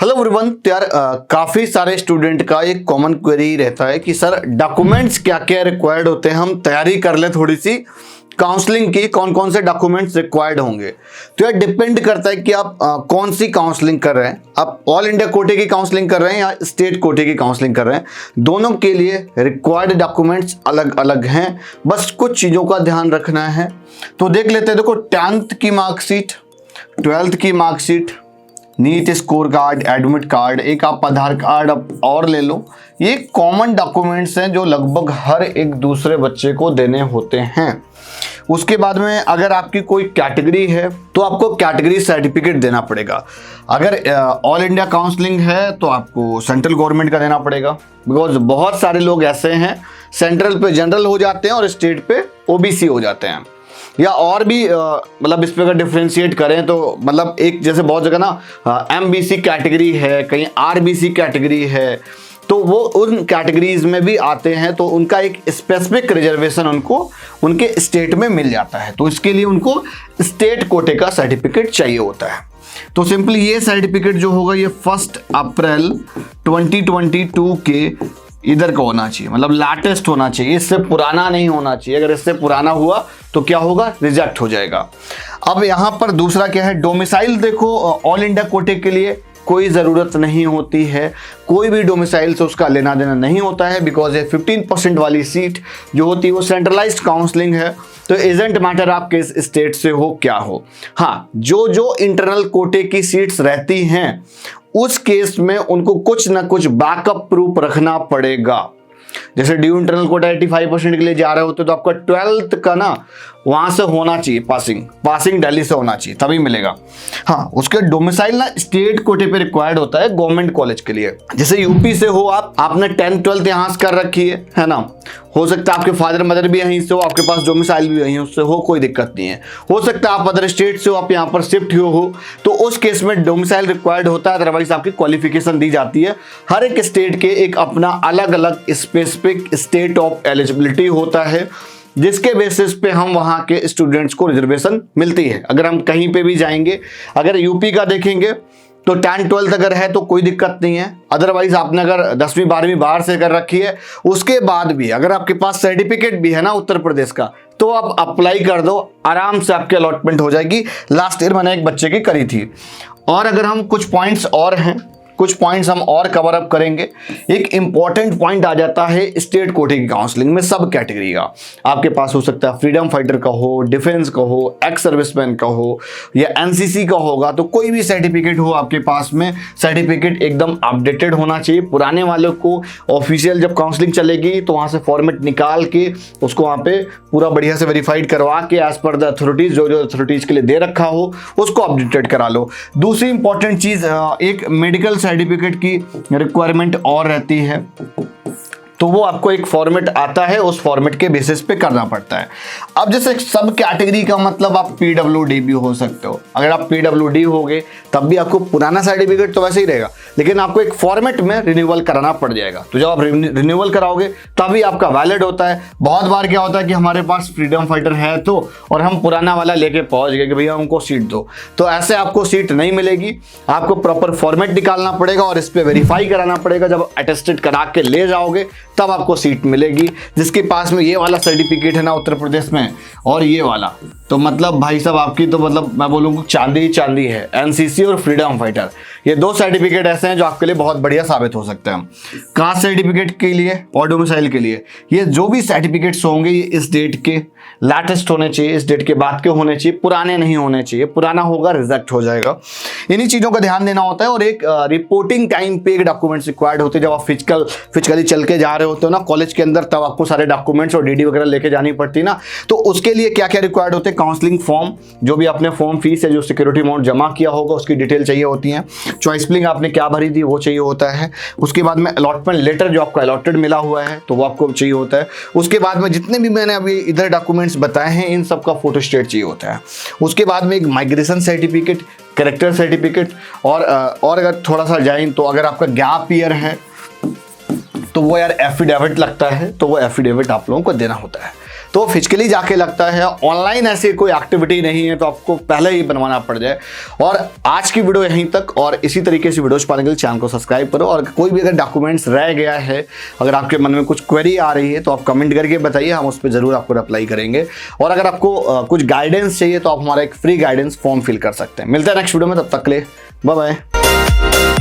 Hello everyone. तो यार काफ़ी सारे स्टूडेंट का एक कॉमन क्वेरी रहता है कि सर डॉक्यूमेंट्स क्या क्या रिक्वायर्ड होते हैं, हम तैयारी कर ले थोड़ी सी काउंसलिंग की, कौन कौन से डॉक्यूमेंट्स रिक्वायर्ड होंगे। तो यार डिपेंड करता है कि आप कौन सी काउंसलिंग कर रहे हैं, आप ऑल इंडिया कोटे की काउंसलिंग कर रहे हैं या स्टेट कोटे की काउंसलिंग कर रहे हैं। दोनों के लिए रिक्वायर्ड डॉक्यूमेंट्स अलग अलग हैं, बस कुछ चीज़ों का ध्यान रखना है। तो देख लेते हैं। देखो 10th की मार्कशीट, 12th की marksheet, NEET score card, admit card, एक आप आधार कार्ड और ले लो। ये कॉमन डॉक्यूमेंट्स हैं जो लगभग हर एक दूसरे बच्चे को देने होते हैं। उसके बाद में अगर आपकी कोई कैटेगरी है तो आपको कैटेगरी सर्टिफिकेट देना पड़ेगा। अगर ऑल इंडिया काउंसलिंग है तो आपको सेंट्रल गवर्नमेंट का देना पड़ेगा, बिकॉज बहुत सारे लोग ऐसे हैं सेंट्रल पे जनरल हो जाते हैं और स्टेट पे ओबीसी हो जाते हैं। या और भी मतलब इस पे अगर डिफ्रेंशिएट करें तो मतलब एक जैसे बहुत जगह ना एमबीसी कैटेगरी है, कहीं आरबीसी कैटेगरी है, तो वो उन कैटेगरीज में भी आते हैं, तो उनका एक स्पेसिफिक रिजर्वेशन उनको उनके स्टेट में मिल जाता है। तो इसके लिए उनको स्टेट कोटे का सर्टिफिकेट चाहिए होता है। तो सिंपली ये सर्टिफिकेट जो होगा ये 1 अप्रैल 2022 के इधर का होना चाहिए, मतलब लेटेस्ट होना चाहिए, इससे पुराना नहीं होना चाहिए। अगर इससे पुराना हुआ तो क्या होगा, रिजेक्ट हो जाएगा। अब यहाँ पर दूसरा क्या है, डोमिसाइल। देखो ऑल इंडिया कोटे के लिए कोई ज़रूरत नहीं होती है, कोई भी डोमिसाइल से उसका लेना देना नहीं होता है, बिकॉज ये 15% वाली सीट जो होती है वो सेंट्रलाइज्ड काउंसलिंग है। तो इजेंट मैटर आप किस स्टेट से हो क्या हो। हाँ, जो इंटरनल कोटे की सीट्स रहती हैं उस केस में उनको कुछ ना कुछ बैकअप प्रूफ रखना पड़ेगा। जैसे ड्यू इंटरनल कोटा 85% के लिए जा रहे होते तो आपका 12th का ना वहां से होना चाहिए, पासिंग दिल्ली से होना चाहिए, तभी मिलेगा। हाँ, उसके डोमिसाइल ना स्टेट कोटे पे रिक्वायर्ड होता है गवर्नमेंट कॉलेज के लिए। जैसे यूपी से हो आप, आपने 10th 12th यहाँ से कर रखी है ना, हो सकता है आपके फादर मदर भी यहीं से हो, आपके पास डोमिसाइल भी यहीं उससे हो, कोई दिक्कत नहीं है। हो सकता है आप अदर स्टेट से हो, आप यहाँ पर शिफ्ट हो, तो उस केस में डोमिसाइल रिक्वायर्ड होता है, अदरवाइज आपकी क्वालिफिकेशन दी जाती है। हर एक स्टेट के एक अपना अलग अलग स्पेसिफिक स्टेट ऑफ एलिजिबिलिटी होता है, जिसके बेसिस पे हम वहाँ के स्टूडेंट्स को रिजर्वेशन मिलती है। अगर हम कहीं पे भी जाएंगे, अगर यूपी का देखेंगे तो 10th 12th अगर है तो कोई दिक्कत नहीं है। अदरवाइज आपने अगर 10वीं 12वीं बाहर से कर रखी है, उसके बाद भी अगर आपके पास सर्टिफिकेट भी है ना उत्तर प्रदेश का, तो आप अप्लाई कर दो, आराम से आपकी अलॉटमेंट हो जाएगी। लास्ट ईयर मैंने एक बच्चे की करी थी। और अगर हम कुछ पॉइंट्स और हैं, कुछ पॉइंट्स हम और कवर अप करेंगे। एक इंपॉर्टेंट पॉइंट आ जाता है स्टेट कोटे की काउंसलिंग में सब कैटेगरी का। आपके पास हो सकता है फ्रीडम फाइटर का हो, डिफेंस का हो, एक्स सर्विसमैन का हो, या एनसीसी का होगा। तो कोई भी सर्टिफिकेट हो आपके पास में, सर्टिफिकेट एकदम अपडेटेड होना चाहिए। पुराने वालों को ऑफिशियल जब काउंसलिंग चलेगी तो वहाँ से फॉर्मेट निकाल के उसको वहाँ पे पूरा बढ़िया से वेरीफाइड करवा के एज पर द अथॉरिटीज जो अथॉरिटीज के लिए दे रखा हो उसको अपडेटेड करा लो। दूसरी इंपॉर्टेंट चीज़, एक मेडिकल सर्टिफिकेट की रिक्वायरमेंट और रहती है, तो वो आपको एक फॉर्मेट आता है, उस फॉर्मेट के बेसिस पे करना पड़ता है। अब जैसे सब कैटेगरी का मतलब आप पीडब्ल्यूडी भी हो सकते हो। अगर आप पीडब्ल्यूडी होगे तब भी आपको पुराना सर्टिफिकेट तो वैसे ही रहेगा, लेकिन आपको एक फॉर्मेट में रिन्यूअल कराना पड़ जाएगा। तो जब आप रिन्यूअल कराओगे तभी आपका वैलिड होता है। बहुत बार क्या होता है कि हमारे पास फ्रीडम फाइटर है तो, और हम पुराना वाला लेके पहुंच गए कि भैया हमको सीट दो, तो ऐसे आपको सीट नहीं मिलेगी। आपको प्रॉपर फॉर्मेट निकालना पड़ेगा और इस पर वेरीफाई कराना पड़ेगा। जब अटेस्टेड करा के ले जाओगे तब आपको सीट मिलेगी। जिसके पास में ये वाला सर्टिफिकेट है ना उत्तर प्रदेश में, और ये वाला, तो मतलब भाई साहब आपकी तो मतलब मैं बोलूँगा चांदी ही चांदी है। एनसीसी और फ्रीडम फाइटर, ये दो सर्टिफिकेट ऐसे हैं जो आपके लिए बहुत बढ़िया साबित हो सकते हैं। कास्ट सर्टिफिकेट के लिए और डोमिसाइल के लिए ये जो भी सर्टिफिकेट्स होंगे ये इस डेट के लेटेस्ट होने चाहिए, इस डेट के बाद के होने चाहिए, पुराने नहीं होने चाहिए। पुराना होगा रिजेक्ट हो जाएगा। इन्हीं चीज़ों का ध्यान देना होता है। और एक रिपोर्टिंग टाइम पे एक डॉक्यूमेंट्स रिक्वायर्ड होते हैं। जब आप फिजिकली चल के जा रहे होते हो ना कॉलेज के अंदर, तब आपको सारे डॉक्यूमेंट्स और डीडी वगैरह लेके जानी पड़ती है ना। तो उसके लिए क्या क्या रिक्वायर्ड होते हैं, काउंसलिंग फॉर्म, जो भी आपने फॉर्म फीस है, जो सिक्योरिटी अमाउंट जमा किया होगा उसकी डिटेल चाहिए होती है। चॉइस फिलिंग आपने क्या भरी थी वो चाहिए होता है। उसके बाद में अलॉटमेंट लेटर जो आपको अलॉटेड मिला हुआ है तो वो आपको चाहिए होता है। उसके बाद में जितने भी मैंने अभी इधर डॉक्यूमेंट्स बताए हैं इन सब का फोटोस्टेट चाहिए होता है। उसके बाद में एक माइग्रेशन सर्टिफिकेट, कैरेक्टर सर्टिफिकेट, और अगर थोड़ा सा जाएं तो अगर आपका गैप ईयर है तो वो यार एफिडेविट लगता है, तो वो एफिडेविट आप लोगों को देना होता है। तो फिजिकली जाके लगता है, ऑनलाइन ऐसी कोई एक्टिविटी नहीं है तो आपको पहले ही बनवाना पड़ जाए। और आज की वीडियो यहीं तक, और इसी तरीके से वीडियोस पाने के लिए चैनल को सब्सक्राइब करो। और कोई भी अगर डॉक्यूमेंट्स रह गया है, अगर आपके मन में कुछ क्वेरी आ रही है तो आप कमेंट करके बताइए, हम उस पर जरूर आपको रिप्लाई करेंगे। और अगर आपको कुछ गाइडेंस चाहिए तो आप हमारा एक फ्री गाइडेंस फॉर्म फिल कर सकते हैं। मिलते हैं नेक्स्ट वीडियो में, तब तक के लिए बाय बाय।